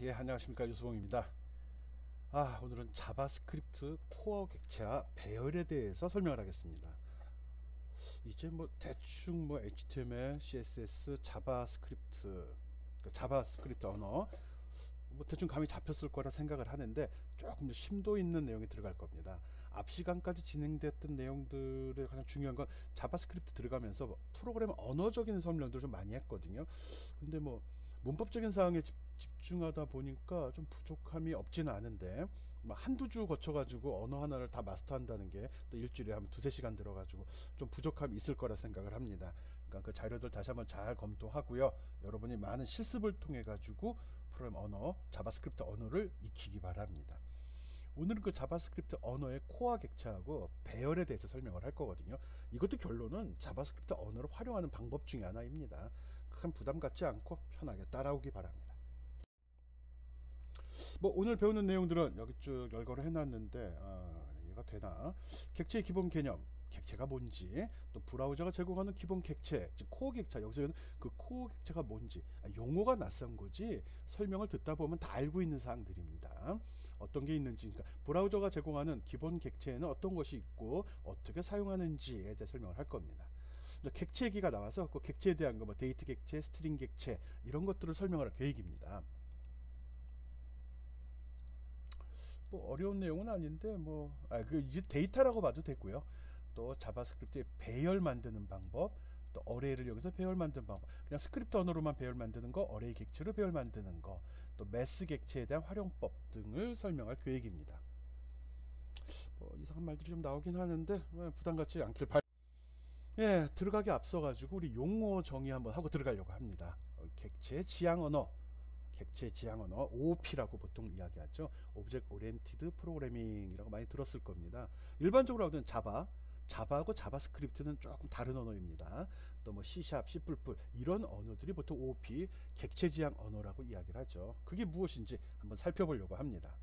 예, 안녕하십니까. 유수봉입니다. 오늘은 자바스크립트 코어 객체와 배열에 대해서 설명을 하겠습니다. 이제 뭐 대충 뭐 HTML, CSS, 자바스크립트, 자바스크립트 언어 뭐 대충 감이 잡혔을 거라 생각을 하는데 조금 더 심도 있는 내용이 들어갈 겁니다. 앞 시간까지 진행됐던 내용들의 가장 중요한 건 자바스크립트 들어가면서 프로그램 언어적인 설명들을 좀 많이 했거든요. 근데 뭐 문법적인 사항에 집중하다 보니까 좀 부족함이 없지는 않은데 뭐 한두 주 거쳐가지고 언어 하나를 다 마스터한다는 게 또 일주일에 한 두세 시간 들어가지고 좀 부족함이 있을 거라 생각을 합니다. 그러니까 그 자료들 다시 한번 잘 검토하고요. 여러분이 많은 실습을 통해 가지고 프로그램 언어, 자바스크립트 언어를 익히기 바랍니다. 오늘은 그 자바스크립트 언어의 코어 객체하고 배열에 대해서 설명을 할 거거든요. 이것도 결론은 자바스크립트 언어를 활용하는 방법 중에 하나입니다. 큰 부담 갖지 않고 편하게 따라오기 바랍니다. 뭐 오늘 배우는 내용들은 여기 쭉 열거를 해놨는데 이해가 되나? 객체의 기본 개념, 객체가 뭔지, 또 브라우저가 제공하는 기본 객체, 즉 코어 객체, 여기서는 그 코어 객체가 뭔지 용어가 낯선 거지 설명을 듣다 보면 다 알고 있는 사항들입니다. 어떤 게 있는지, 그러니까 브라우저가 제공하는 기본 객체에는 어떤 것이 있고 어떻게 사용하는지에 대해 설명을 할 겁니다. 객체 얘기가 나와서 그 객체에 대한 거, 뭐 데이트 객체, 스트링 객체 이런 것들을 설명할 계획입니다. 뭐 어려운 내용은 아닌데 그 이제 데이터라고 봐도 되고요. 또 자바스크립트의 배열 만드는 방법, 또 어레이를 여기서 배열 만드는 방법, 그냥 스크립트 언어로만 배열 만드는 거, 어레이 객체로 배열 만드는 거, 또 매스 객체에 대한 활용법 등을 설명할 계획입니다. 뭐 이상한 말들이 좀 나오긴 하는데 부담 갖지 않길 바랍니다. 예, 들어가기 앞서 가지고 우리 용어 정의 한번 하고 들어가려고 합니다. 객체 지향 언어, 객체 지향 언어 OOP라고 보통 이야기하죠. 오브젝트 오리엔티드 프로그래밍이라고 많이 들었을 겁니다. 일반적으로 하는 자바하고 자바스크립트는 조금 다른 언어입니다. 또 뭐 C#, C++ 이런 언어들이 보통 OOP 객체 지향 언어라고 이야기를 하죠. 그게 무엇인지 한번 살펴보려고 합니다.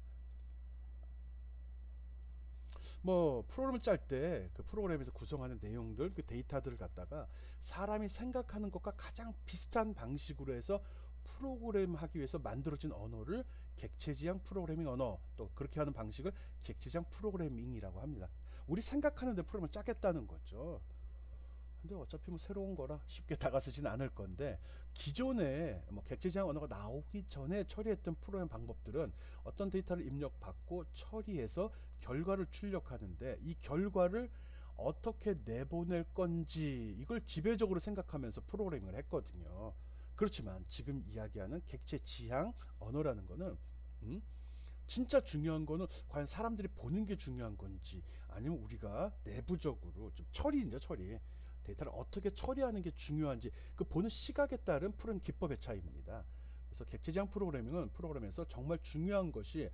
뭐 프로그램을 짤 때 그 프로그램에서 구성하는 내용들, 그 데이터들을 갖다가 사람이 생각하는 것과 가장 비슷한 방식으로 해서 프로그램 하기 위해서 만들어진 언어를 객체지향 프로그래밍 언어, 또 그렇게 하는 방식을 객체지향 프로그래밍이라고 합니다. 우리 생각하는데 프로그램을 짜겠다는 거죠. 근데 어차피 뭐 새로운 거라 쉽게 다가서지는 않을 건데, 기존에 뭐 객체지향 언어가 나오기 전에 처리했던 프로그램 방법들은 어떤 데이터를 입력받고 처리해서 결과를 출력하는데, 이 결과를 어떻게 내보낼 건지 이걸 지배적으로 생각하면서 프로그래밍을 했거든요. 그렇지만 지금 이야기하는 객체지향 언어라는 거는 진짜 중요한 거는 과연 사람들이 보는 게 중요한 건지, 아니면 우리가 내부적으로 좀 처리 데이터를 어떻게 처리하는 게 중요한지, 그 보는 시각에 따른 프로그램 기법의 차이입니다. 그래서 객체지향 프로그래밍은 프로그램에서 정말 중요한 것이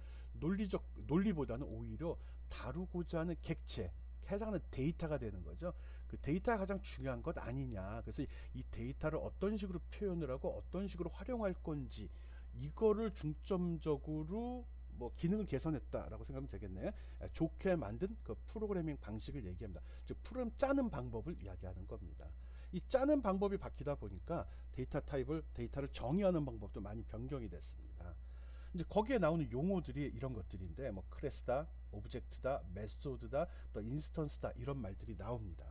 논리보다는 오히려 다루고자 하는 객체, 해당하는 데이터가 되는 거죠. 그 데이터가 가장 중요한 것 아니냐. 그래서 이 데이터를 어떤 식으로 표현을 하고 어떤 식으로 활용할 건지, 이거를 중점적으로 뭐 기능을 개선했다라고 생각하면 되겠네. 좋게 만든 그 프로그래밍 방식을 얘기합니다. 즉 프로그램 짜는 방법을 이야기하는 겁니다. 이 짜는 방법이 바뀌다 보니까 데이터를 정의하는 방법도 많이 변경이 됐습니다. 이제 거기에 나오는 용어들이 이런 것들인데, 뭐 클래스다, 오브젝트다, 메소드다, 또 인스턴스다, 이런 말들이 나옵니다.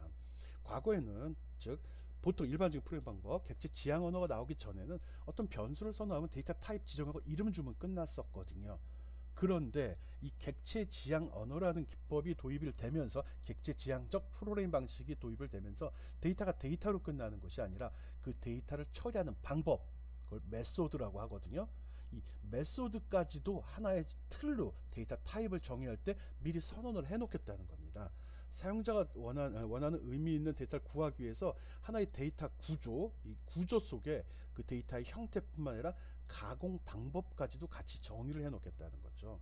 과거에는, 즉 보통 일반적인 프로그램 방법, 객체 지향 언어가 나오기 전에는 어떤 변수를 써놓으면 데이터 타입 지정하고 이름 주면 끝났었거든요. 그런데 이 객체 지향 언어라는 기법이 도입이 되면서, 객체 지향적 프로그래밍 방식이 도입을 되면서 데이터가 데이터로 끝나는 것이 아니라 그 데이터를 처리하는 방법, 그걸 메소드라고 하거든요. 이 메소드까지도 하나의 틀로 데이터 타입을 정의할 때 미리 선언을 해놓겠다는 겁니다. 사용자가 원하는 의미 있는 데이터를 구하기 위해서 하나의 데이터 구조, 이 구조 속에 그 데이터의 형태뿐만 아니라 가공 방법까지도 같이 정의를 해놓겠다는 거죠.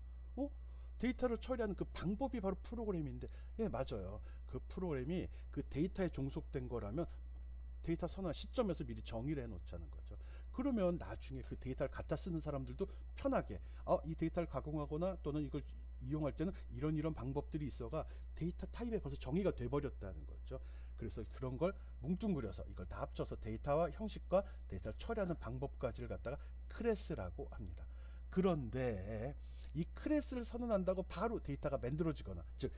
데이터를 처리하는 그 방법이 바로 프로그램인데, 예, 맞아요. 그 프로그램이 그 데이터에 종속된 거라면 데이터 선언 시점에서 미리 정의를 해놓자는 거죠. 그러면 나중에 그 데이터를 갖다 쓰는 사람들도 편하게, 이 데이터를 가공하거나 또는 이걸 이용할 때는 이런 방법들이 있어가 데이터 타입에 벌써 정의가 돼버렸다는 거죠. 그래서 그런 걸 뭉뚱그려서 이걸 다 합쳐서 데이터와 형식과 데이터를 처리하는 방법까지를 갖다가 클래스라고 합니다. 그런데 이 클래스를 선언한다고 바로 데이터가 만들어지거나, 즉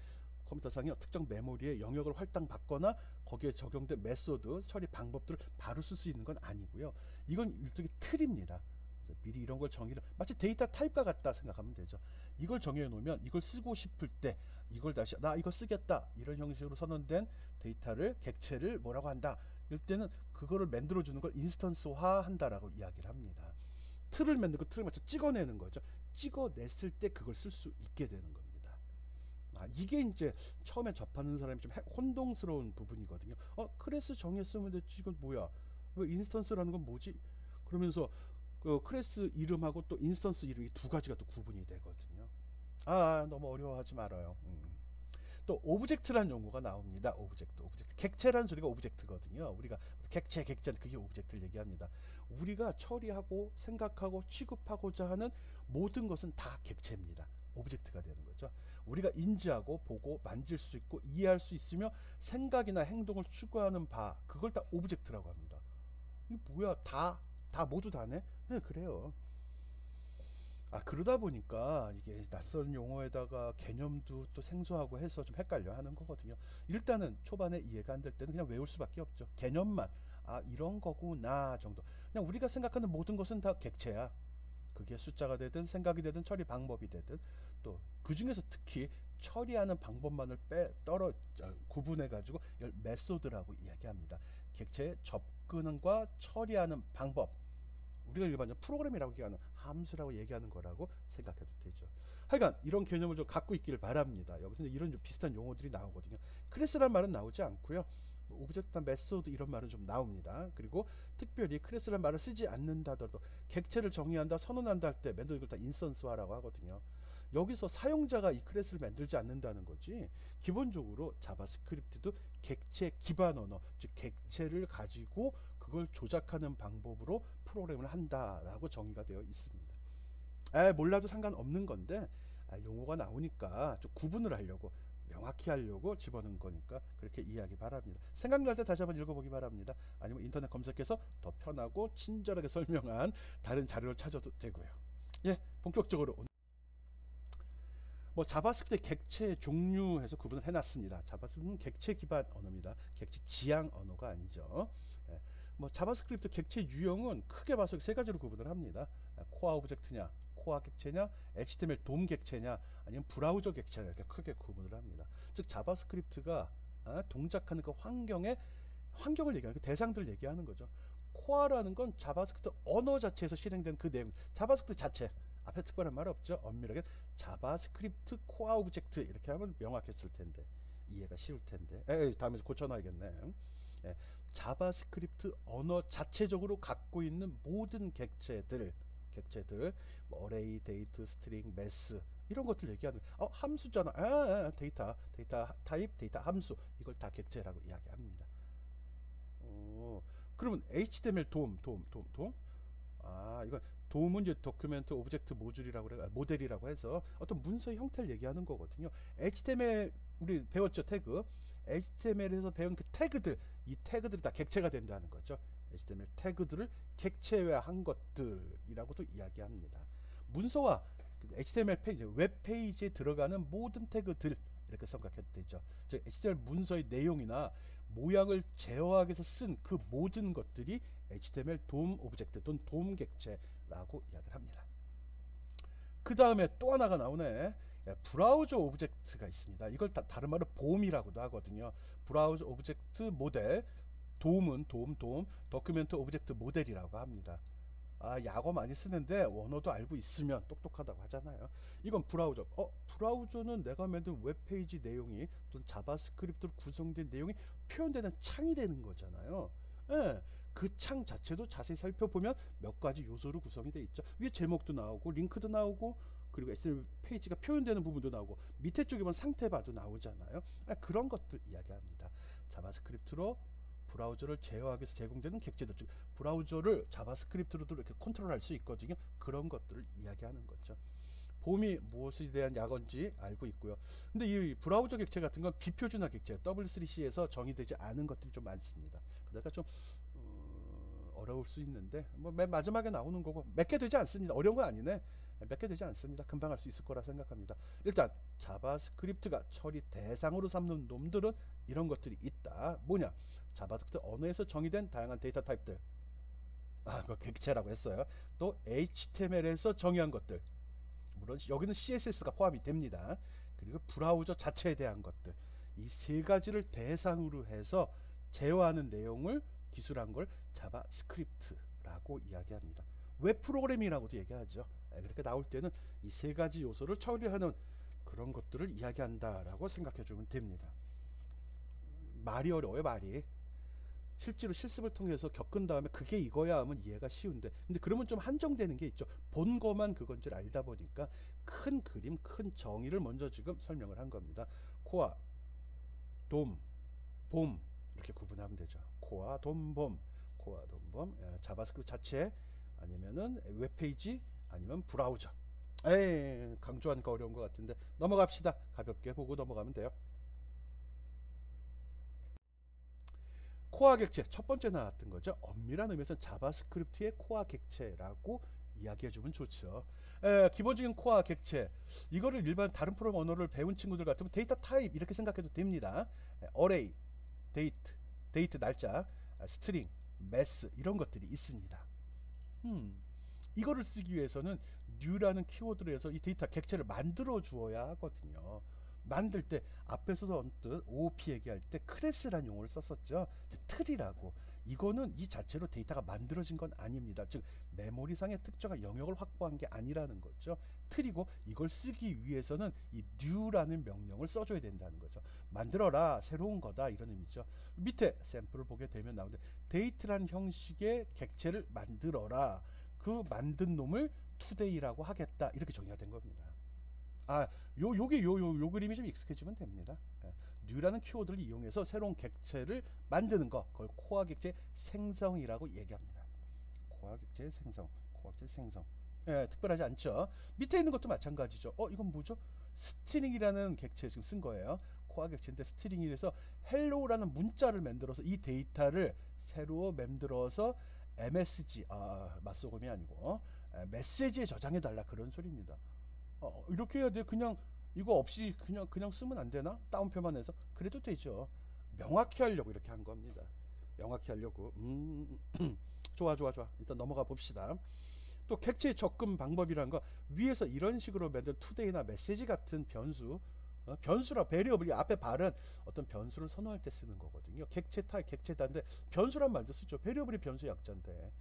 컴퓨터상의 특정 메모리의 영역을 할당받거나 거기에 적용된 메소드, 처리 방법들을 바로 쓸 수 있는 건 아니고요. 이건 일종의 틀입니다. 미리 이런 걸 정의를, 마치 데이터 타입과 같다 생각하면 되죠. 이걸 정해 놓으면 이걸 쓰고 싶을 때 이걸 다시 나 이거 쓰겠다 이런 형식으로 선언된 데이터를, 객체를 뭐라고 한다. 이럴 때는 그거를 만들어 주는 걸 인스턴스화 한다라고 이야기를 합니다. 틀을 만들고 틀을 맞춰 찍어내는 거죠. 찍어냈을 때 그걸 쓸 수 있게 되는 겁니다. 이게 이제 처음에 접하는 사람이 좀 혼동스러운 부분이거든요. 클래스 정했으면 됐지, 이건 뭐야? 왜 인스턴스라는 건 뭐지? 그러면서 그 클래스 이름하고 또 인스턴스 이름이 두 가지가 또 구분이 되거든요. 너무 어려워하지 말아요. 또 오브젝트라는 용어가 나옵니다. 오브젝트. 객체라는 소리가 오브젝트거든요. 우리가 객체 그게 오브젝트를 얘기합니다. 우리가 처리하고 생각하고 취급하고자 하는 모든 것은 다 객체입니다. 오브젝트가 되는 거죠. 우리가 인지하고 보고 만질 수 있고 이해할 수 있으며 생각이나 행동을 추구하는 바, 그걸 다 오브젝트라고 합니다. 이게 뭐야? 다 모두 다네? 네, 그래요. 그러다 보니까 이게 낯선 용어에다가 개념도 또 생소하고 해서 좀 헷갈려 하는 거거든요. 일단은 초반에 이해가 안 될 때는 그냥 외울 수밖에 없죠. 개념만, 이런 거구나 정도. 그냥 우리가 생각하는 모든 것은 다 객체야. 그게 숫자가 되든 생각이 되든 처리 방법이 되든, 또 그 중에서 특히 처리하는 방법만을 구분해 가지고 이걸 메소드라고 이야기합니다. 객체의 접근과 처리하는 방법, 우리가 일반적으로 프로그램이라고 얘기하는 함수라고 얘기하는 거라고 생각해도 되죠. 하여간 이런 개념을 좀 갖고 있기를 바랍니다. 여기서 이런 좀 비슷한 용어들이 나오거든요. 클래스란 말은 나오지 않고요. 오브젝트, 메소드 이런 말은 좀 나옵니다. 그리고 특별히 클래스란 말을 쓰지 않는다더라도 객체를 정의한다, 선언한다 할 때 맨날 이걸 다 인스턴스화라고 하거든요. 여기서 사용자가 이 클래스를 만들지 않는다는 거지, 기본적으로 자바스크립트도 객체 기반 언어, 즉 객체를 가지고 그걸 조작하는 방법으로 프로그램을 한다라고 정의가 되어 있습니다. 몰라도 상관없는 건데 용어가 나오니까 좀 구분을 하려고, 명확히 하려고 집어넣은 거니까 그렇게 이해하기 바랍니다. 생각날 때 다시 한번 읽어보기 바랍니다. 아니면 인터넷 검색해서 더 편하고 친절하게 설명한 다른 자료를 찾아도 되고요. 본격적으로 자바스크립트 객체 종류에서 구분을 해놨습니다. 자바스크립트는 객체 기반 언어입니다. 객체 지향 언어가 아니죠. 자바스크립트 객체 유형은 크게 봐서 세 가지로 구분을 합니다. 코어 오브젝트냐, 코어 객체냐, HTML 돔 객체냐, 아니면 브라우저 객체냐, 이렇게 크게 구분을 합니다. 즉 자바스크립트가 동작하는 그 환경을 얘기하는, 그 대상들을 얘기하는 거죠. 코어라는 건 자바스크립트 언어 자체에서 실행된 그 내용, 자바스크립트 자체, 앞에 특별한 말 없죠. 엄밀하게 자바스크립트 코어 오브젝트 이렇게 하면 명확했을 텐데, 이해가 쉬울 텐데, 다음에 고쳐놔야겠네. 자바스크립트 언어 자체적으로 갖고 있는 모든 객체들, 어레이, 데이트, 스트링, 매스 이런 것들 얘기하는, 함수잖아. 데이터 타입, 데이터 함수, 이걸 다 객체라고 이야기합니다. 그러면 HTML 돔. 이건 돔은 이제 도큐멘트 오브젝트 모델이라고 해서 어떤 문서의 형태를 얘기하는 거거든요. HTML 우리 배웠죠, 태그. HTML에서 배운 그 태그들, 이 태그들이 다 객체가 된다는 거죠. HTML 태그들을 객체화한 것들이라고도 이야기합니다. 문서와 HTML 페이지, 웹 페이지에 들어가는 모든 태그들 이렇게 생각해도 되죠. 즉 HTML 문서의 내용이나 모양을 제어하기 위해서 쓴 그 모든 것들이 HTML 돔 오브젝트 또는 돔 객체라고 이야기를 합니다. 그 다음에 또 하나가 나오네. 브라우저 오브젝트가 있습니다. 이걸 다른 말로 봄이라고도 하거든요. 브라우저 오브젝트 모델, 돔은 돔, 도큐멘트 오브젝트 모델이라고 합니다. 약어 많이 쓰는데 원어도 알고 있으면 똑똑하다고 하잖아요. 이건 브라우저. 브라우저는 내가 만든 웹페이지 내용이 또는 자바스크립트로 구성된 내용이 표현되는 창이 되는 거잖아요. 그 창 자체도 자세히 살펴보면 몇 가지 요소로 구성이 되어 있죠. 위에 제목도 나오고 링크도 나오고, 그리고 HTML 페이지가 표현되는 부분도 나오고, 밑에 쪽에 보면 상태바도 나오잖아요. 그런 것들 이야기합니다. 자바스크립트로 브라우저를 제어하기 위해서 제공되는 객체들, 즉 브라우저를 자바스크립트로도 이렇게 컨트롤할 수 있거든요. 그런 것들을 이야기하는 거죠. 봄이 무엇에 대한 약어인지 알고 있고요. 근데 이 브라우저 객체 같은 건 비표준화 객체, W3C에서 정의되지 않은 것들이 좀 많습니다. 그러니까 좀 어려울 수 있는데 맨 마지막에 나오는 거고, 몇 개 되지 않습니다. 어려운 건 아니네. 몇 개 되지 않습니다. 금방 할 수 있을 거라 생각합니다. 일단 자바스크립트가 처리 대상으로 삼는 놈들은 이런 것들이 있다. 뭐냐? 자바스크립트 언어에서 정의된 다양한 데이터 타입들. 그거 객체라고 했어요. 또 HTML에서 정의한 것들. 물론 여기는 CSS가 포함이 됩니다. 그리고 브라우저 자체에 대한 것들. 이 세 가지를 대상으로 해서 제어하는 내용을 기술한 걸 자바스크립트라고 이야기합니다. 웹 프로그래밍이라고도 얘기하죠. 그렇게 나올 때는 이 세 가지 요소를 처리하는 그런 것들을 이야기한다라고 생각해 주면 됩니다. 말이 어려워요, 말이. 실제로 실습을 통해서 겪은 다음에 그게 이거야 하면 이해가 쉬운데, 근데 그러면 좀 한정되는 게 있죠. 본 거만 그건 줄 알다 보니까 큰 그림, 큰 정의를 먼저 지금 설명을 한 겁니다. 코어, 돔, 봄 이렇게 구분하면 되죠. 코어, 돔, 봄, 코어, 돔, 봄. 자바스크립트 자체 아니면은 웹페이지 아니면 브라우저. 강조하니까 어려운 것 같은데 넘어갑시다. 가볍게 보고 넘어가면 돼요. 코어 객체 첫 번째 나왔던 거죠. 엄밀한 의미에서는 자바스크립트의 코어 객체라고 이야기해주면 좋죠. 기본적인 코어 객체, 이거를 일반 다른 프로그램 언어를 배운 친구들 같으면 데이터 타입 이렇게 생각해도 됩니다. 어레이, 데이트 날짜, 스트링, 매스 이런 것들이 있습니다. 이거를 쓰기 위해서는 new라는 키워드를 해서 이 데이터 객체를 만들어 주어야 하거든요. 만들 때 앞에서도 언뜻 OOP 얘기할 때 클래스라는 용어를 썼었죠. 틀이라고. 이거는 이 자체로 데이터가 만들어진 건 아닙니다. 즉 메모리상의 특정한 영역을 확보한 게 아니라는 거죠. 틀이고 이걸 쓰기 위해서는 이 new라는 명령을 써줘야 된다는 거죠. 만들어라, 새로운 거다 이런 의미죠. 밑에 샘플을 보게 되면 나오는데 데이트라는 형식의 객체를 만들어라. 그 만든 놈을 today라고 하겠다 이렇게 정의가 된 겁니다. 요 그림이 좀 익숙해지면 됩니다. new라는 키워드를 이용해서 새로운 객체를 만드는 거, 그걸 코어 객체 생성이라고 얘기합니다. 코어 객체 생성, 코어 객체 생성. 특별하지 않죠. 밑에 있는 것도 마찬가지죠. 이건 뭐죠? 스트링이라는 객체 지금 쓴 거예요. 코어 객체인데 스트링이라서 헬로우라는 문자를 만들어서 이 데이터를 새로 만들어서 MSG, 맞소금이 아니고 메시지에 저장해 달라 그런 소리입니다. 이렇게 해야 돼. 그냥 이거 없이 그냥 쓰면 안 되나? 따옴표만 해서 그래도 되죠. 명확히 하려고 이렇게 한 겁니다. 명확히 하려고. 좋아. 일단 넘어가 봅시다. 또 객체의 접근 방법이란 거, 위에서 이런 식으로 만든 today나 메시지 같은 변수, 변수라 베리어블이 앞에 발은 어떤 변수를 선호할 때 쓰는 거거든요. 객체 타입, 객체다인데 변수란 말도 쓰죠. 베리어블이 변수 약자인데.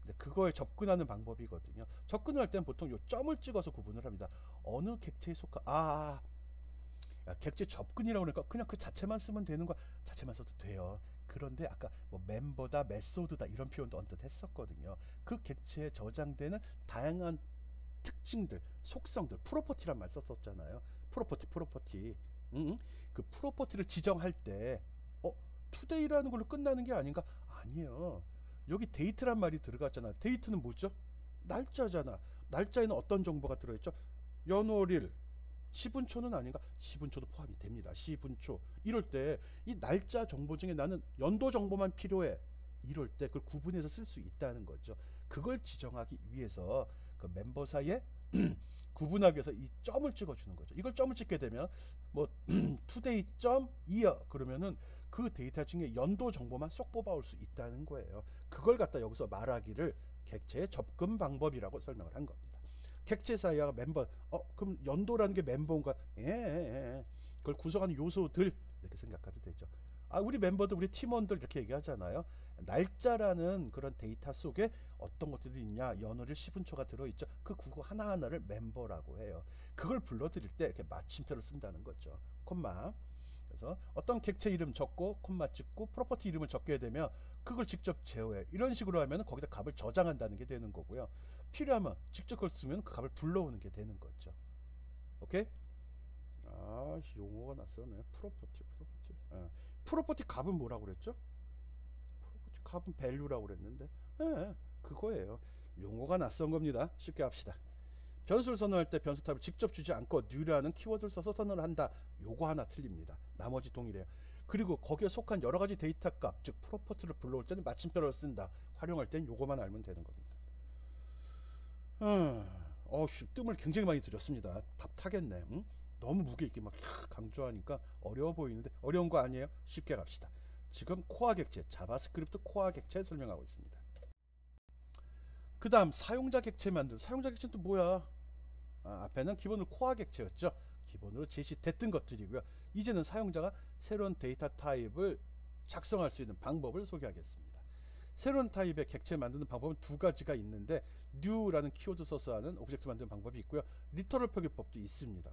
근데 그거에 접근하는 방법이거든요. 접근을 할 때는 보통 요 점을 찍어서 구분을 합니다. 어느 객체에 속한 객체 접근이라고 그러니까 그냥 그 자체만 쓰면 되는 거, 자체만 써도 돼요. 그런데 아까 뭐 멤버다, 메소드다 이런 표현도 언뜻 했었거든요. 그 객체에 저장되는 다양한 특징들, 속성들, 프로퍼티란 말 썼었잖아요. 프로퍼티. 그 프로퍼티를 지정할 때 today라는 걸로 끝나는 게 아닌가? 아니에요. 여기 데이트란 말이 들어갔잖아. 데이트는 뭐죠? 날짜잖아. 날짜에는 어떤 정보가 들어있죠? 연월일, 시분초는 아닌가? 시분초도 포함이 됩니다. 시분초. 이럴 때 이 날짜 정보 중에 나는 연도 정보만 필요해. 이럴 때 그걸 구분해서 쓸 수 있다는 거죠. 그걸 지정하기 위해서 그 멤버 사이에 구분하기 위해서 이 점을 찍어주는 거죠. 이걸 점을 찍게 되면 뭐 today 점 year 그러면은 그 데이터 중에 연도 정보만 쏙 뽑아올 수 있다는 거예요. 그걸 갖다 여기서 말하기를 객체의 접근 방법이라고 설명을 한 겁니다. 객체 사이와 멤버, 그럼 연도라는 게 멤버인가? 그걸 구성하는 요소들 이렇게 생각해도 되죠. 우리 멤버들, 우리 팀원들 이렇게 얘기하잖아요. 날짜라는 그런 데이터 속에 어떤 것들이 있냐, 연월일, 시분초가 들어있죠. 그 그거 하나하나를 멤버라고 해요. 그걸 불러드릴 때 이렇게 마침표를 쓴다는 거죠. 콤마. 그래서 어떤 객체 이름 적고 콤마 찍고 프로퍼티 이름을 적게 되면 그걸 직접 제어해. 이런 식으로 하면 거기다 값을 저장한다는 게 되는 거고요. 필요하면 직접 그걸 쓰면 그 값을 불러오는 게 되는 거죠. 오케이? 용어가 낯서네. 프로퍼티. 프로퍼티 값은 뭐라고 그랬죠? 프로퍼티 값은 밸류라고 그랬는데, 그거예요. 용어가 낯선 겁니다. 쉽게 합시다. 변수를 선언할 때 변수 탑을 직접 주지 않고 new라는 키워드를 써서 선언을 한다. 요거 하나 틀립니다. 나머지 동일해요. 그리고 거기에 속한 여러 가지 데이터 값, 즉 프로퍼티를 불러올 때는 마침표를 쓴다. 활용할 땐 요거만 알면 되는 겁니다. 뜸을 굉장히 많이 들였습니다. 답 타겠네. 응? 너무 무게 있게 막 강조하니까 어려워 보이는데 어려운 거 아니에요? 쉽게 갑시다. 지금 코어 객체, 자바스크립트 코어 객체 설명하고 있습니다. 그 다음 사용자 객체 만들. 사용자 객체는 또 뭐야? 앞에는 기본으로 코어 객체였죠. 기본으로 제시됐던 것들이고요. 이제는 사용자가 새로운 데이터 타입을 작성할 수 있는 방법을 소개하겠습니다. 새로운 타입의 객체 만드는 방법은 두 가지가 있는데 new라는 키워드 써서 하는 오브젝트 만드는 방법이 있고요. 리터럴 표기법도 있습니다.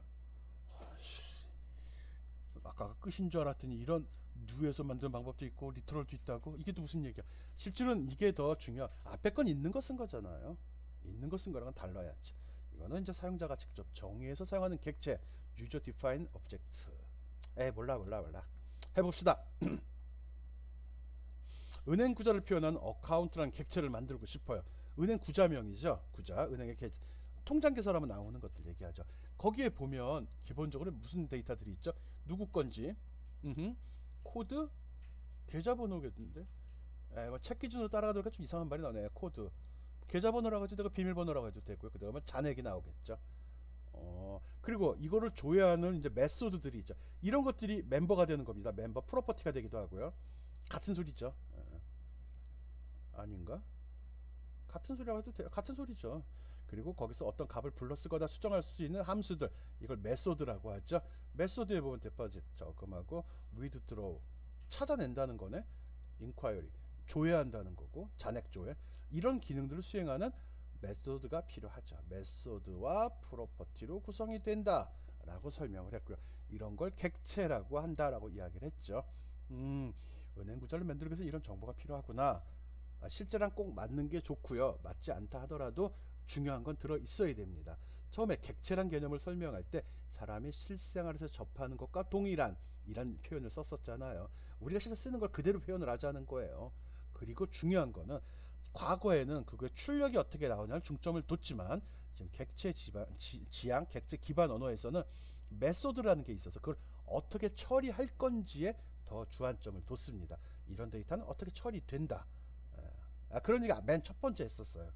아까 끝인 줄 알았더니 이런 new에서 만드는 방법도 있고 리터럴도 있다고? 이게 또 무슨 얘기야? 실제로는 이게 더 중요한, 앞에 건 있는 거 쓴 거잖아요. 있는 거 쓴 거랑은 달라야지. 이거는 이제 사용자가 직접 정의해서 사용하는 객체, user define object. 몰라 해봅시다. 은행 구자를 표현한 어카운트라는 객체를 만들고 싶어요. 은행 구자명이죠. 구자, 은행의 통장 개설하면 나오는 것들 얘기하죠. 거기에 보면 기본적으로 무슨 데이터들이 있죠? 누구 건지, 코드, 계좌번호겠는데. 책 기준으로 따라가니까 좀 이상한 말이 나네. 코드, 계좌번호라고 해도 되고 비밀번호라고 해도 되고요. 그다음에 잔액이 나오겠죠. 그리고 이거를 조회하는 이제 메소드들이 있죠. 이런 것들이 멤버가 되는 겁니다. 멤버 프로퍼티가 되기도 하고요. 같은 소리죠. 아닌가? 같은 소리라고 해도 돼요. 같은 소리죠. 그리고 거기서 어떤 값을 불러 쓰거나 수정할 수 있는 함수들, 이걸 메소드라고 하죠. 메소드에 보면 데포짓 저금하고 withdraw 찾아낸다는 거네. inquiry 조회한다는 거고, 잔액 조회, 이런 기능들을 수행하는 메소드가 필요하죠. 메소드와 프로퍼티로 구성이 된다 라고 설명을 했고요. 이런 걸 객체라고 한다라고 이야기를 했죠. 은행 구자를 만들기 위해서 이런 정보가 필요하구나. 실제랑 꼭 맞는 게 좋고요. 맞지 않다 하더라도 중요한 건 들어 있어야 됩니다. 처음에 객체란 개념을 설명할 때 사람이 실생활에서 접하는 것과 동일한 이란 표현을 썼었잖아요. 우리가 실제 쓰는 걸 그대로 표현을 하자는 거예요. 그리고 중요한 거는 과거에는 그거의 출력이 어떻게 나오냐를 중점을 뒀지만 지금 객체 지향, 객체 기반 언어에서는 메소드라는 게 있어서 그걸 어떻게 처리할 건지에 더 주안점을 뒀습니다. 이런 데이터는 어떻게 처리된다. 그런 얘기 맨 첫 번째 했었어요.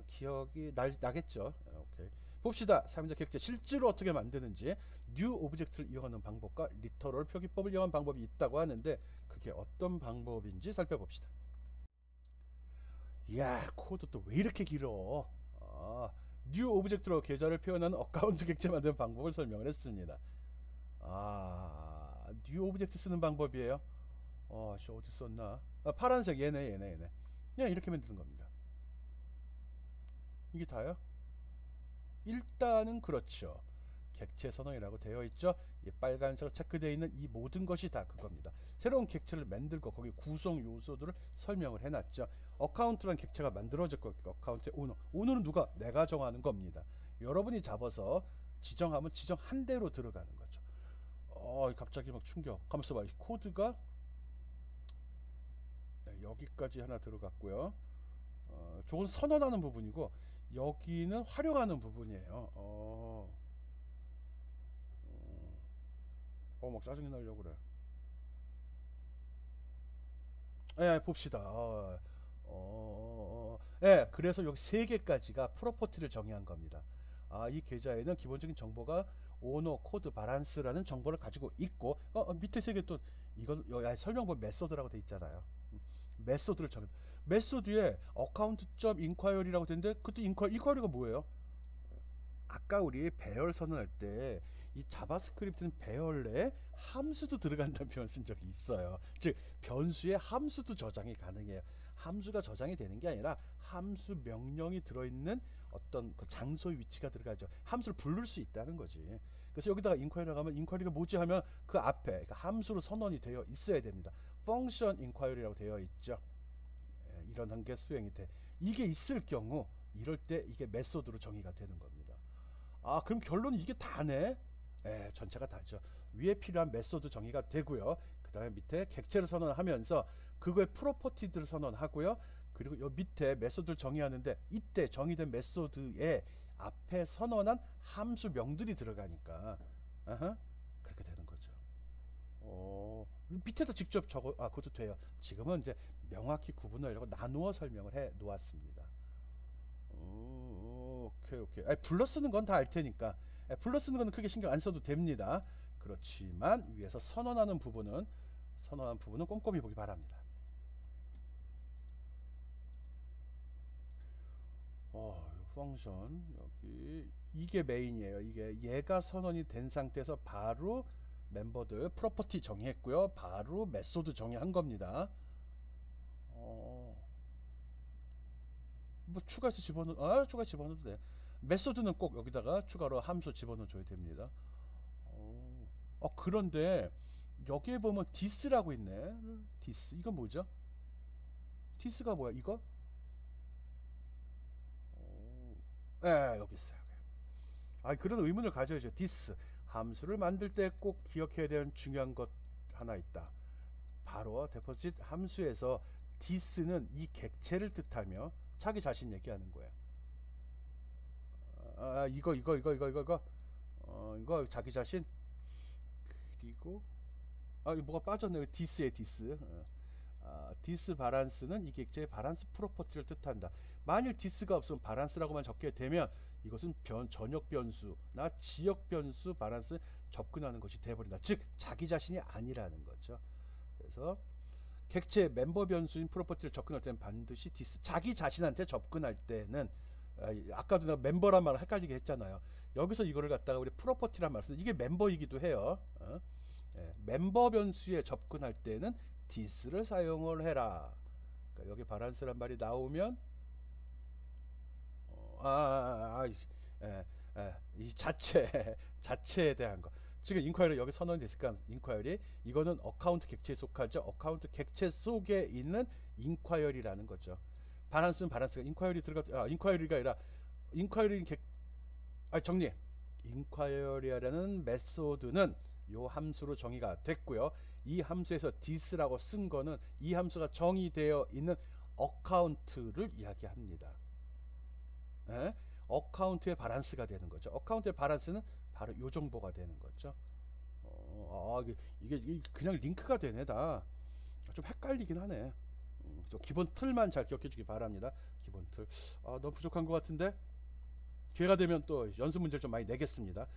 기억이 나겠죠. 오케이. 봅시다. 사용자 객체 실제로 어떻게 만드는지. new 오브젝트를 이용하는 방법과 리터럴 표기법을 이용한 방법이 있다고 하는데 그게 어떤 방법인지 살펴봅시다. 이야, 코드 또 왜 이렇게 길어? new 오브젝트로 계좌를 표현하는 어카운트 객체 만드는 방법을 설명을 했습니다. new 오브젝트 쓰는 방법이에요. 어디 썼나? 파란색 얘네. 그냥 이렇게 만드는 겁니다. 이게 다요? 일단은 그렇죠. 객체 선언이라고 되어 있죠. 이 빨간색으로 체크되어 있는 이 모든 것이 다 그겁니다. 새로운 객체를 만들고 거기 구성 요소들을 설명을 해놨죠. 어카운트라는 객체가 만들어질 거고, 어카운트의 오너는 누가? 내가 정하는 겁니다. 여러분이 잡아서 지정하면 지정한 대로 들어가는 거죠. 갑자기 막 충격. 가만있어 봐. 이 코드가 여기까지 하나 들어갔고요. 저건 선언하는 부분이고 여기는 활용하는 부분이에요. 막 짜증이 나려고 그래. 봅시다. 그래서 여기 세 개까지가 프로퍼티를 정의한 겁니다. 이 계좌에는 기본적인 정보가 오너, 코드, 바란스라는 정보를 가지고 있고, 밑에 세 개 또 이건 설명본 메소드라고 돼 있잖아요. 메소드를 정해. 메소드에 account.inquiry라고 되는데 그때 인콰이리가 뭐예요? 아까 우리 배열 선언할 때 이 자바스크립트는 배열 내에 함수도 들어간다는 표현 쓴 적이 있어요. 즉 변수에 함수도 저장이 가능해요. 함수가 저장이 되는 게 아니라 함수 명령이 들어있는 어떤 그 장소의 위치가 들어가죠. 함수를 부를 수 있다는 거지. 그래서 여기다가 인콰이리가 하면 인콰이리가 뭐지 하면 그 앞에 그러니까 함수로 선언이 되어 있어야 됩니다. 펑션 인콰이리라고 되어 있죠. 이런 단계 수행이 돼. 이게 있을 경우 이럴 때 이게 메소드로 정의가 되는 겁니다. 그럼 결론이 이게 다네? 전체가 다죠. 위에 필요한 메소드 정의가 되고요. 그 다음에 밑에 객체를 선언하면서 그거의 프로퍼티들을 선언하고요. 그리고 요 밑에 메소드를 정의하는데 이때 정의된 메소드에 앞에 선언한 함수명들이 들어가니까 그렇게 되는 거죠. 밑에다 직접 적어 그것도 돼요. 지금은 이제 명확히 구분하려고 나누어 설명을 해 놓았습니다. 오케이. 불러 쓰는 건 다 알 테니까. 불러 쓰는 거는 크게 신경 안 써도 됩니다. 그렇지만 위에서 선언하는 부분은 꼼꼼히 보기 바랍니다. 펑션 여기 이게 메인이에요. 이게 얘가 선언이 된 상태에서 바로 멤버들 프로퍼티 정의했고요. 바로 메소드 정의한 겁니다. 뭐 추가해서 집어넣어도 돼. 메소드는 꼭 여기다가 추가로 함수 집어넣어 줘야 됩니다. 그런데 여기에 보면 this라고 있네. this 이거 뭐죠? this가 뭐야? 이거? 여기 있어요. 그런 의문을 가져야죠. this 함수를 만들 때 꼭 기억해야 되는 중요한 것 하나 있다. 바로 데포짓 함수에서 this는 이 객체를 뜻하며 자기 자신 얘기하는 거예요. 이거 자기 자신. 그리고 뭐가 빠졌네. this에 this. this 바란스는 이 객체의 바란스 프로퍼티를 뜻한다. 만일 this가 없으면 바란스라고만 적게 되면 이것은 전역 변수나 지역 변수 바란스 접근하는 것이 돼버린다. 즉 자기 자신이 아니라는 거죠. 그래서 객체 멤버 변수인 프로퍼티를 접근할 때는 반드시 this 자기 자신한테 접근할 때는 아까도 내가 멤버란 말을 헷갈리게 했잖아요. 여기서 이거를 갖다가 우리 프로퍼티란 말을 쓰는 이게 멤버이기도 해요. 멤버 변수에 접근할 때는 this를 사용을 해라. 그러니까 여기 바란스란 말이 나오면 이 자체에 대한 거. 지금 인콰이리 여기 선언이 됐을까? 인콰이리 이거는 어카운트 객체에 속하죠. 어카운트 객체 속에 있는 인콰이리라는 거죠. 바란스는 바란스가 인콰이리 인콰이리가 아니라 인콰이리 정리. 인콰이리라는 메소드는 요 함수로 정의가 됐고요. 이 함수에서 this라고 쓴 거는 이 함수가 정의되어 있는 어카운트를 이야기합니다. 어카운트의 바란스가 되는 거죠. 어카운트의 바란스는 바로 요 정보가 되는 거죠. 이게 그냥 링크가 되네. 다 좀 헷갈리긴 하네. 좀 기본 틀만 잘 기억해 주기 바랍니다. 기본 틀. 너무 부족한 것 같은데 기회가 되면 또 연습 문제를 좀 많이 내겠습니다.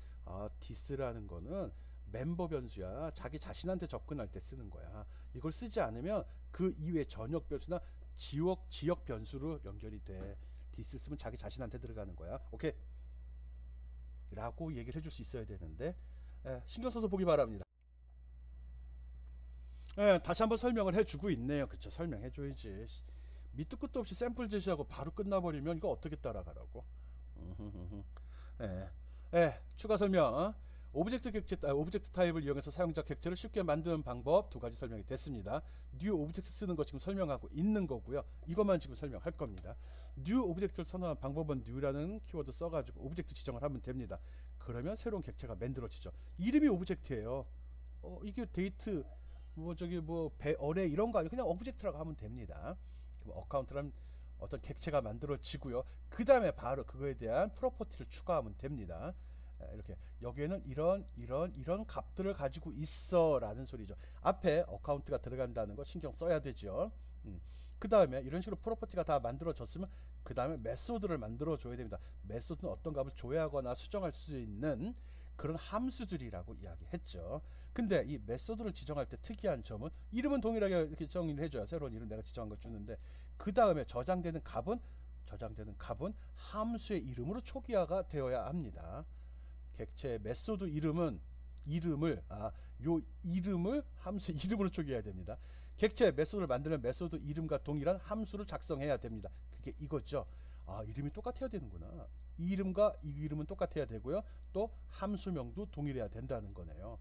this라는 거는 멤버 변수야. 자기 자신한테 접근할 때 쓰는 거야. 이걸 쓰지 않으면 그 이외의 전역 변수나 지역 변수로 연결이 돼. this 쓰면 자기 자신한테 들어가는 거야. 오케이? 라고 얘기를 해줄 수 있어야 되는데 신경 써서 보기 바랍니다. 다시 한번 설명을 해주고 있네요. 그쵸? 설명해줘야지. 밑도 끝도 없이 샘플 제시하고 바로 끝나버리면 이거 어떻게 따라가라고. 추가 설명. 오브젝트 타입을 이용해서 사용자 객체를 쉽게 만드는 방법 두 가지 설명이 됐습니다. new 오브젝트 쓰는 거 지금 설명하고 있는 거고요. 이것만 지금 설명할 겁니다. new 오브젝트를 선언한 방법은 new라는 키워드 써가지고 오브젝트 지정을 하면 됩니다. 그러면 새로운 객체가 만들어지죠. 이름이 오브젝트예요. 이게 데이트 어레 이런 거 아니고 그냥 오브젝트라고 하면 됩니다. 어카운트라는 어떤 객체가 만들어지고요. 그 다음에 바로 그거에 대한 프로퍼티를 추가하면 됩니다. 이렇게 여기에는 이런 값들을 가지고 있어 라는 소리죠. 앞에 어카운트가 들어간다는 거 신경 써야 되죠. 그 다음에 이런 식으로 프로퍼티가 다 만들어졌으면 그 다음에 메소드를 만들어 줘야 됩니다. 메소드는 어떤 값을 조회하거나 수정할 수 있는 그런 함수들이라고 이야기했죠. 근데 이 메소드를 지정할 때 특이한 점은 이름은 동일하게 이렇게 정의를 해줘야 새로운 이름 내가 지정한 걸 주는데 그 다음에 저장되는 값은 함수의 이름으로 초기화가 되어야 합니다. 객체 메소드 이름을 함수 이름으로 초기화해야 됩니다. 객체 메소드를 만드는 메소드 이름과 동일한 함수를 작성해야 됩니다. 그게 이거죠. 이름이 똑같아야 되는구나. 이 이름과 이 이름은 똑같아야 되고요. 또 함수명도 동일해야 된다는 거네요.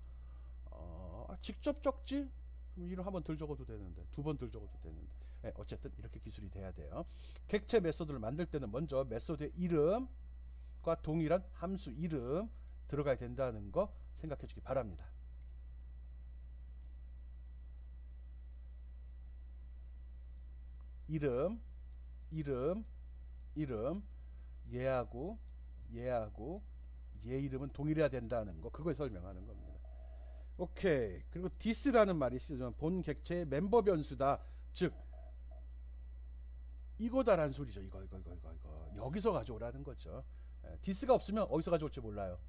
직접 적지? 그럼 이름 한 번 덜 적어도 되는데 두 번 덜 적어도 되는데 어쨌든 이렇게 기술이 돼야 돼요. 객체 메소드를 만들 때는 먼저 메소드의 이름과 동일한 함수 이름 들어가야 된다는 거 생각해 주기 바랍니다. 이름 얘하고 얘 이름은 동일해야 된다는 거 그걸 설명하는 겁니다. 오케이. 그리고 this라는 말이 있으면 본 객체의 멤버 변수다. 즉 이거다라는 소리죠. 이거 여기서 가져오라는 거죠. 디스가 없으면 어디서 가져올지 몰라요.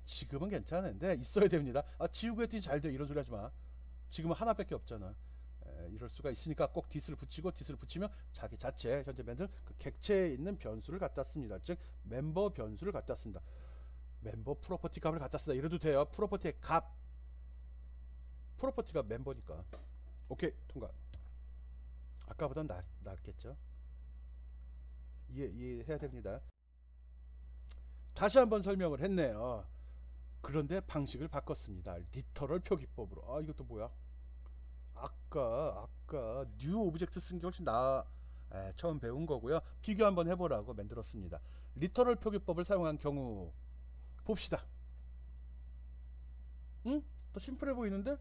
지금은 괜찮은데 있어야 됩니다. 지우고 했더니 잘 돼 이런 소리 하지 마. 지금은 하나밖에 없잖아. 이럴 수가 있으니까 꼭 디스를 붙이고, 디스를 붙이면 자기 자체 현재 멤버들 그 객체에 있는 변수를 갖다 씁니다. 즉 멤버 변수를 갖다 쓴다. 멤버 프로퍼티 값을 갖다 쓴다 이래도 돼요. 프로퍼티의 값, 프로퍼티가 멤버니까. 오케이, 통과. 아까보단 낫겠죠. 이해해야 됩니다. 다시 한번 설명을 했네요. 그런데 방식을 바꿨습니다. 리터럴 표기법으로. 이것도 뭐야? 아까 뉴 오브젝트 쓴 게 훨씬 처음 배운 거고요. 비교 한번 해보라고 만들었습니다. 리터럴 표기법을 사용한 경우 봅시다. 응? 더 심플해 보이는데?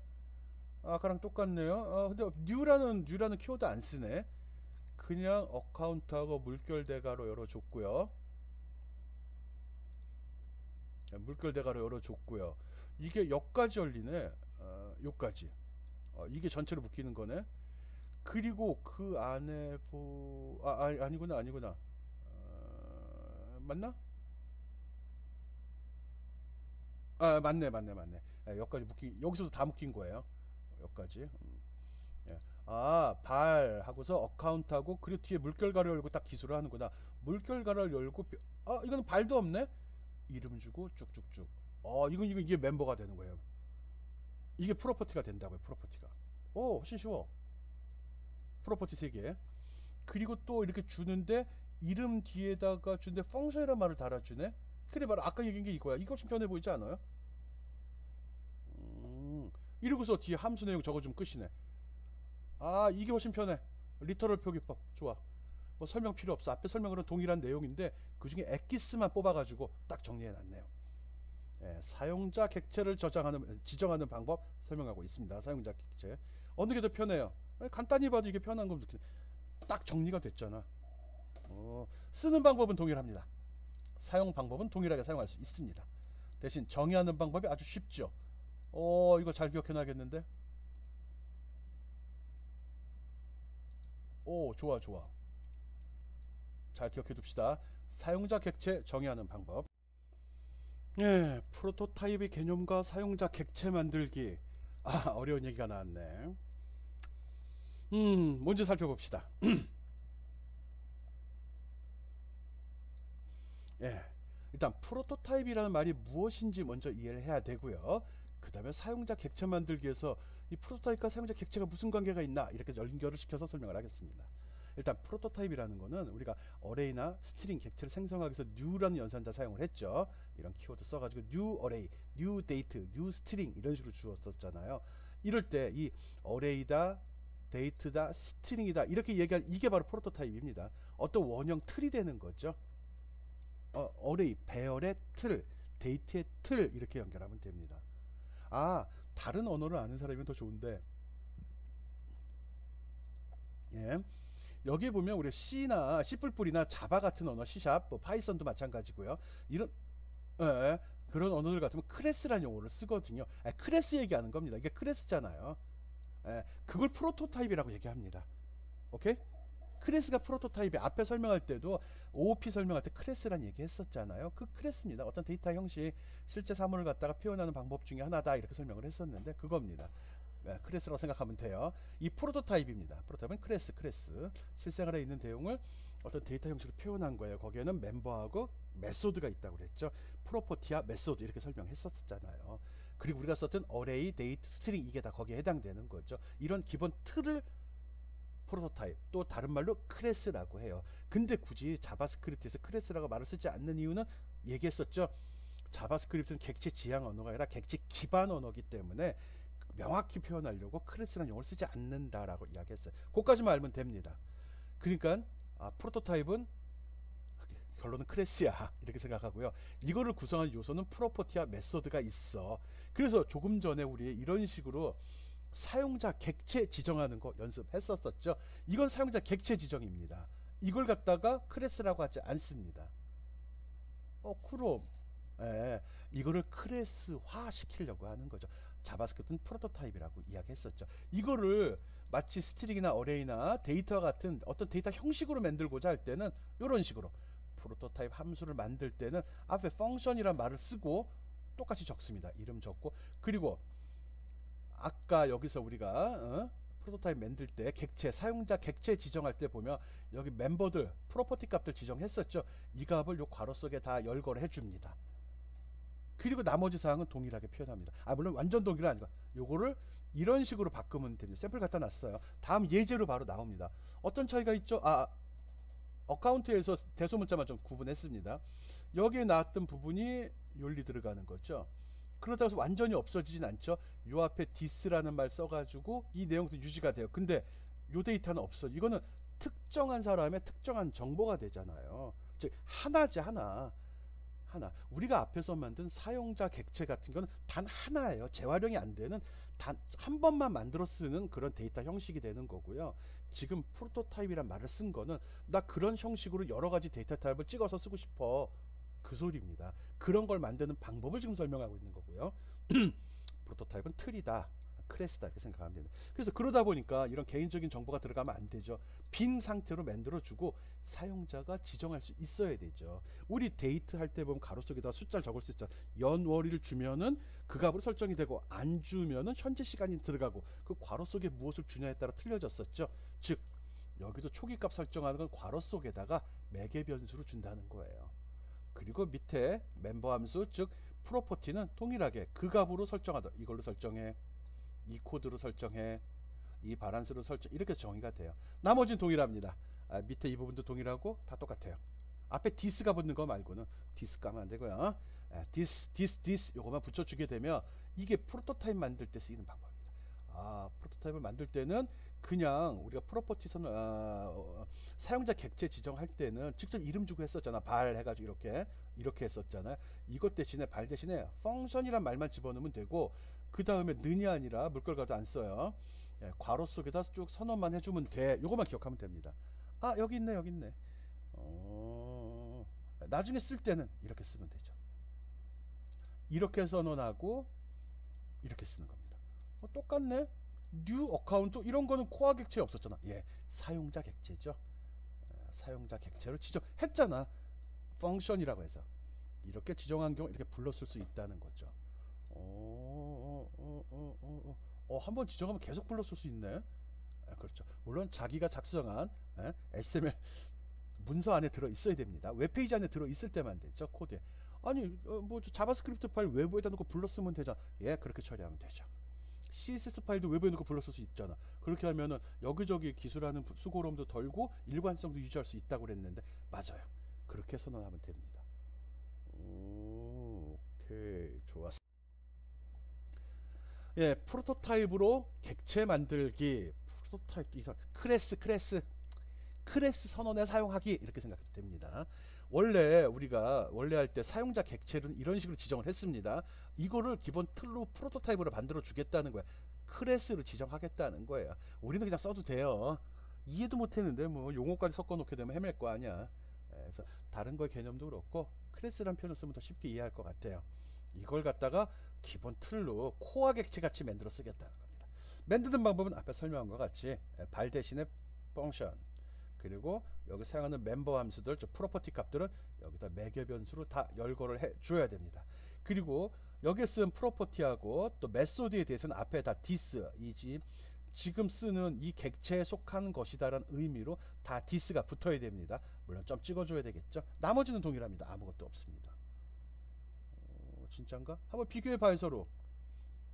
아까랑 똑같네요. 근데 뉴라는 키워드 안 쓰네. 그냥 어카운트하고 물결 대괄호 열어줬고요. 물결 대괄호 열어줬고요. 이게 여기까지 열리네. 여기까지. 이게 전체로 묶이는 거네. 그리고 그 안에 아니구나. 맞나? 맞네. 여기까지 여기서도 다 묶인 거예요. 여기까지. 예. 발 하고서 어카운트하고 그리고 뒤에 물결 가로 열고 딱 기술을 하는구나. 물결 가로 열고 이거는 발도 없네. 이름 주고 쭉쭉쭉. 이게 멤버가 되는 거예요. 이게 프로퍼티가 된다고요. 프로퍼티가. 훨씬 쉬워. 프로퍼티 3개. 그리고 또 이렇게 주는데 이름 뒤에다가 주는데 펑션이라는 말을 달아주네. 그래 바로 아까 얘기한 게 이거야. 이거 훨씬 편해 보이지 않아요? 이러고서 뒤에 함수 내용 적어주면 끝이네. 이게 훨씬 편해. 리터럴 표기법 좋아. 뭐 설명 필요 없어. 앞에 설명으로는 동일한 내용인데 그 중에 엑기스만 뽑아가지고 딱 정리해놨네요. 사용자 객체를 지정하는 방법 설명하고 있습니다. 사용자 객체 어느 게 더 편해요? 간단히 봐도 이게 편한 거 딱 정리가 됐잖아. 쓰는 방법은 동일합니다. 사용 방법은 동일하게 사용할 수 있습니다. 대신 정의하는 방법이 아주 쉽죠. 이거 잘 기억해놔야겠는데. 좋아. 잘 기억해둡시다. 사용자 객체 정의하는 방법. 프로토타입의 개념과 사용자 객체 만들기. 어려운 얘기가 나왔네. 먼저 살펴봅시다. 일단 프로토타입이라는 말이 무엇인지 먼저 이해를 해야 되고요. 그 다음에 사용자 객체 만들기에서 이 프로토타입과 사용자 객체가 무슨 관계가 있나 이렇게 연결을 시켜서 설명을 하겠습니다. 일단 프로토타입이라는 거는 우리가 어레이나 스트링 객체를 생성하기 위해서 new라는 연산자 사용을 했죠. 이런 키워드 써가지고 new array, new date, new string 이런 식으로 주었었잖아요. 이럴 때 이 어레이다, 데이트다, 스트링이다 이렇게 얘기한 이게 바로 프로토타입입니다. 어떤 원형 틀이 되는 거죠. 어레이, 배열의 틀, 데이트의 틀 이렇게 연결하면 됩니다. 다른 언어를 아는 사람이면 더 좋은데 여기 보면 우리 C나 C++이나 자바 같은 언어, C#, 뭐 파이썬도 마찬가지고요. 이런 그런 언어들 같으면 클래스라는 용어를 쓰거든요. 클래스 얘기하는 겁니다. 이게 클래스잖아요. 그걸 프로토타입이라고 얘기합니다. 오케이? 클래스가 프로토타입이 앞에 설명할 때도 OOP 설명할 때 클래스란 얘기 했었잖아요. 그 클래스입니다. 어떤 데이터 형식, 실제 사물을 갖다가 표현하는 방법 중에 하나다 이렇게 설명을 했었는데 그겁니다. 클래스라고 생각하면 돼요. 이 프로토타입입니다. 프로토타입은 클래스. 실생활에 있는 내용을 어떤 데이터 형식으로 표현한 거예요. 거기에는 멤버하고 메소드가 있다고 그랬죠. 프로퍼티와 메소드 이렇게 설명했었잖아요. 그리고 우리가 썼던 어레이, 데이트, 스트링 이게 다 거기에 해당되는 거죠. 이런 기본 틀을 프로토타입, 또 다른 말로 클래스라고 해요. 근데 굳이 자바스크립트에서 클래스라고 말을 쓰지 않는 이유는 얘기했었죠. 자바스크립트는 객체 지향 언어가 아니라 객체 기반 언어이기 때문에 명확히 표현하려고 클래스라는 용어를 쓰지 않는다라고 이야기했어요. 그것까지만 알면 됩니다. 그러니까 프로토타입은 결론은 클래스야 이렇게 생각하고요. 이거를 구성하는 요소는 프로퍼티와 메소드가 있어. 그래서 조금 전에 우리 이런 식으로 사용자 객체 지정하는 거 연습했었죠. 이건 사용자 객체 지정입니다. 이걸 갖다가 클래스라고 하지 않습니다. 그럼 이거를 클래스화 시키려고 하는 거죠. 자바스크립트는 프로토타입이라고 이야기했었죠. 이거를 마치 스트링이나 어레이나 데이터와 같은 어떤 데이터 형식으로 만들고자 할 때는 이런 식으로 프로토타입 함수를 만들 때는 앞에 펑션이란 말을 쓰고 똑같이 적습니다. 이름 적고, 그리고 아까 여기서 우리가 프로토타입 만들 때 객체, 사용자 객체 지정할 때 보면 여기 멤버들 프로퍼티 값들 지정했었죠. 이 값을 요 괄호 속에 다 열거를 해줍니다. 그리고 나머지 사항은 동일하게 표현합니다. 물론 완전 동일은 아니고 요거를 이런 식으로 바꾸면 됩니다. 샘플 갖다 놨어요. 다음 예제로 바로 나옵니다. 어떤 차이가 있죠? 어카운트에서 대소문자만 좀 구분했습니다. 여기에 나왔던 부분이 여기 들어가는 거죠. 그러다가 해서 완전히 없어지진 않죠. 요 앞에 this라는 말 써가지고 이 내용도 유지가 돼요. 근데 요 데이터는 없어. 이거는 특정한 사람의 특정한 정보가 되잖아요. 즉 하나지, 하나. 우리가 앞에서 만든 사용자 객체 같은 거는 단 하나예요. 재활용이 안 되는, 단 한 번만 만들어 쓰는 그런 데이터 형식이 되는 거고요. 지금 프로토타입이란 말을 쓴 거는 나 그런 형식으로 여러 가지 데이터 타입을 찍어서 쓰고 싶어, 그 소리입니다. 그런 걸 만드는 방법을 지금 설명하고 있는 거고요. 프로토타입은 틀이다, 클래스다, 이렇게 생각하면 됩니다. 그래서 그러다 보니까 이런 개인적인 정보가 들어가면 안 되죠. 빈 상태로 만들어주고 사용자가 지정할 수 있어야 되죠. 우리 데이트 할 때 보면 가로 속에다 숫자를 적을 수 있잖아요. 연월일을 주면은 그 값으로 설정이 되고, 안 주면은 현재 시간이 들어가고, 그 괄호 속에 무엇을 주냐에 따라 틀려졌었죠. 즉 여기도 초기값 설정하는 건 괄호 속에다가 매개 변수로 준다는 거예요. 그리고 밑에 멤버 함수, 즉 프로퍼티는 동일하게 그 값으로 설정하다. 이걸로 설정해, 이 코드로 설정해, 이 바란스로 설정, 이렇게 정의가 돼요. 나머지는 동일합니다. 밑에 이 부분도 동일하고 다 똑같아요. 앞에 this가 붙는 거 말고는 this 까면 안 되고요. this 요거만 붙여주게 되면 이게 프로토타입 만들 때 쓰이는 방법입니다. 프로토타입을 만들 때는 그냥 우리가 프로퍼티 선 사용자 객체 지정할 때는 직접 이름 주고 했었잖아. 발 해가지고 이렇게 했었잖아요. 이것 대신에 발 대신에 펑션이란 말만 집어넣으면 되고, 그 다음에 는이 아니라 물결 가도 안 써요. 괄호 속에다 쭉 선언만 해주면 돼. 요것만 기억하면 됩니다. 여기 있네, 여기 있네. 나중에 쓸 때는 이렇게 쓰면 되죠. 이렇게 선언하고 이렇게 쓰는 겁니다. 똑같네. 뉴 어카운트 이런 거는 코어 객체에 없었잖아. 사용자 객체죠. 사용자 객체로 지정했잖아. 펑션이라고 해서 이렇게 지정한 경우 이렇게 불렀을 수 있다는 거죠. 한번 지정하면 계속 불렀을 수 있네. 그렇죠. 물론 자기가 작성한 HTML 문서 안에 들어 있어야 됩니다. 웹페이지 안에 들어 있을 때만 되죠. 코드에. 뭐 자바스크립트 파일 외부에다 놓고 불렀으면 되잖아. 그렇게 처리하면 되죠. CSS 파일도 외부에 놓고 불렀을 수 있잖아. 그렇게 하면은 여기저기 기술하는 수고로움도 덜고 일관성도 유지할 수 있다고 그랬는데, 맞아요. 그렇게 선언하면 됩니다. 오케이, 좋았어. 프로토타입으로 객체 만들기, 프로토타입 이상, 클래스 선언에 사용하기, 이렇게 생각해도 됩니다. 우리가 할 때 사용자 객체는 이런 식으로 지정을 했습니다. 이거를 기본 틀로 프로토타입으로 만들어 주겠다는 거야. 클래스로 지정하겠다는 거예요. 우리는 그냥 써도 돼요. 이해도 못했는데 뭐 용어까지 섞어 놓게 되면 헤맬 거 아니야. 그래서 다른 거의 개념도 그렇고 클래스란 표현을 쓰면 더 쉽게 이해할 것 같아요. 이걸 갖다가 기본 틀로 코어 객체 같이 만들어 쓰겠다는 겁니다. 만드는 방법은 앞에 설명한 것 같이 발 대신에 펑션, 그리고 여기 사용하는 멤버 함수들, 프로퍼티 값들은 여기다 매개 변수로 다 열거를 해 줘야 됩니다. 그리고 여기에 쓴 프로퍼티하고 또 메소드에 대해서는 앞에 다 this, 지금 쓰는 이 객체에 속한 것이다라는 의미로 다 this가 붙어야 됩니다. 물론 점 찍어줘야 되겠죠. 나머지는 동일합니다. 아무것도 없습니다. 진짠가? 한번 비교해봐요. 서로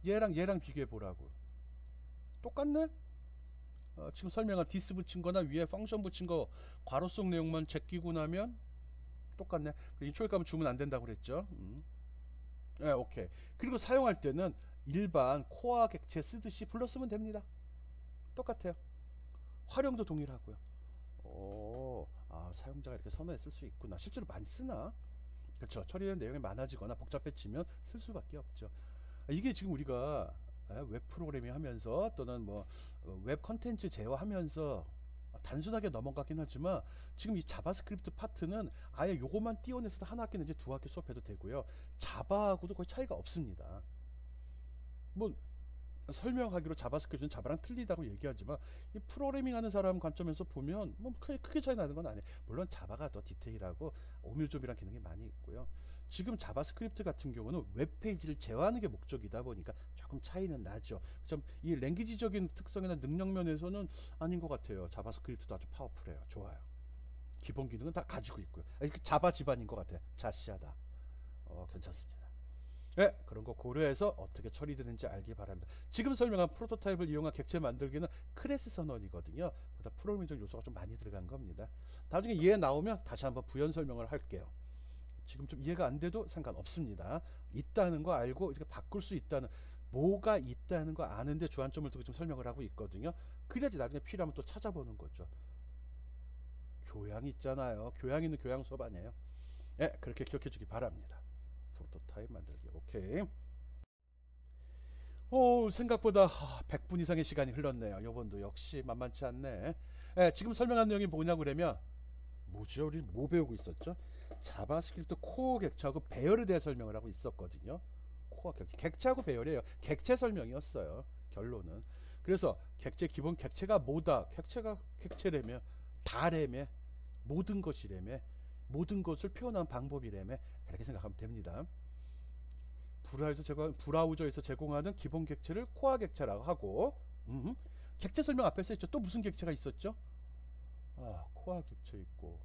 얘랑 비교해 보라고. 똑같네? 지금 설명한 this 붙인 거나 위에 펑션 붙인 거 괄호 속 내용만 제끼고 나면 똑같네. 인초에 가면 주면 안 된다고 그랬죠. 오케이. 그리고 사용할 때는 일반 코어 객체 쓰듯이 불렀으면 됩니다. 똑같아요. 활용도 동일하고요. 사용자가 이렇게 선언해 쓸 수 있구나. 실제로 많이 쓰나? 그렇죠. 처리되는 내용이 많아지거나 복잡해지면 쓸 수밖에 없죠. 이게 지금 우리가 웹 프로그래밍 하면서 또는 뭐 웹 컨텐츠 제어하면서 단순하게 넘어가긴 하지만, 지금 이 자바스크립트 파트는 아예 요것만 띄워내서 한 학기 내지 두 학기 수업해도 되고요. 자바하고도 거의 차이가 없습니다. 뭐 설명하기로 자바스크립트는 자바랑 틀리다고 얘기하지만 이 프로그래밍 하는 사람 관점에서 보면 뭐 크게 차이 나는 건 아니에요. 물론 자바가 더 디테일하고 오밀조밀한 기능이 많이 있고요. 지금 자바스크립트 같은 경우는 웹페이지를 제어하는 게 목적이다 보니까 조금 차이는 나죠. 좀 이 랭귀지적인 특성이나 능력 면에서는 아닌 것 같아요. 자바스크립트도 아주 파워풀해요. 좋아요. 기본 기능은 다 가지고 있고요. 자바 집안인 것 같아요. 자시하다. 괜찮습니다. 네, 그런 거 고려해서 어떻게 처리되는지 알기 바랍니다. 지금 설명한 프로토타입을 이용한 객체 만들기는 클래스 선언이거든요. 보다 프로그래밍적 요소가 좀 많이 들어간 겁니다. 나중에 이해 나오면 다시 한번 부연 설명을 할게요. 지금 좀 이해가 안 돼도 상관없습니다. 있다는 거 알고 이렇게 바꿀 수 있다는, 뭐가 있다는 거 아는데 주안점을 두고 좀 설명을 하고 있거든요. 그래야지 나중에 필요하면 또 찾아보는 거죠. 교양이 있잖아요. 교양 있는 교양 수업 아니에요. 네, 그렇게 기억해 주기 바랍니다. 프로토타입 만들기. 오케이. 오, 생각보다 100분 이상의 시간이 흘렀네요. 요번도 역시 만만치 않네. 네, 지금 설명한 내용이 뭐냐고 그러면 뭐죠? 우리 뭐 배우고 있었죠? 자바스크립트 코어 객체하고 배열에 대해 설명을 하고 있었거든요. 코어 객체, 객체하고 배열이에요. 객체 설명이었어요. 결론은. 그래서 객체 기본 객체가 뭐다? 객체가 객체라며, 다라며, 모든 것이라며, 모든 것을 표현한 방법이라며, 그렇게 생각하면 됩니다. 브라우저에서 제공하는 기본 객체를 코어 객체라고 하고, 객체 설명 앞에서 했죠. 또 무슨 객체가 있었죠? 코어 객체 있고,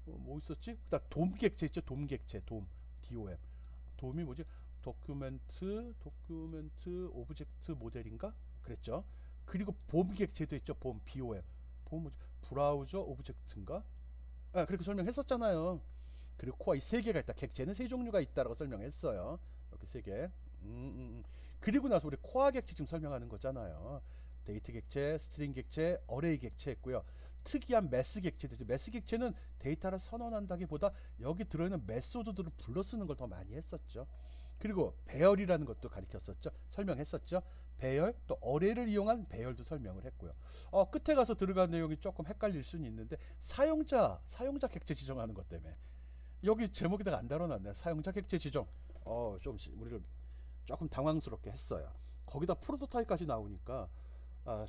뭐 있었지? 그다음 돔 객체 있죠. 돔 객체, 돔, DOM. 돔이 뭐지? 도큐멘트 오브젝트 모델인가? 그랬죠. 그리고 봄 객체도 있죠. 봄, BOM. 봄 뭐지? 브라우저 오브젝트인가? 그렇게 설명했었잖아요. 그리고 코어 이 세 개가 있다. 객체는 세 종류가 있다라고 설명했어요. 이렇게 세 개. 그리고 나서 우리 코어 객체 지금 설명하는 거잖아요. 데이트 객체, 스트링 객체, 어레이 객체 있고요. 특이한 매스 객체들. 매스 객체는 데이터를 선언한다기보다 여기 들어있는 메소드들을 불러 쓰는 걸 더 많이 했었죠. 그리고 배열이라는 것도 가르쳤었죠. 설명했었죠. 배열, 또 어레이를 이용한 배열도 설명을 했고요. 끝에 가서 들어간 내용이 조금 헷갈릴 수는 있는데 사용자 객체 지정하는 것 때문에 여기 제목에다가 안 다뤄놨네요. 사용자 객체 지정. 좀 우리를 조금 당황스럽게 했어요. 거기다 프로토타입까지 나오니까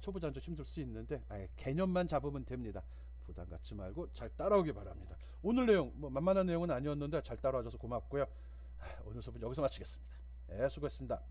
초보자는 좀 힘들 수 있는데 개념만 잡으면 됩니다. 부담 갖지 말고 잘 따라오기 바랍니다. 오늘 내용 뭐 만만한 내용은 아니었는데 잘 따라와줘서 고맙고요. 오늘 수업은 여기서 마치겠습니다. 수고했습니다.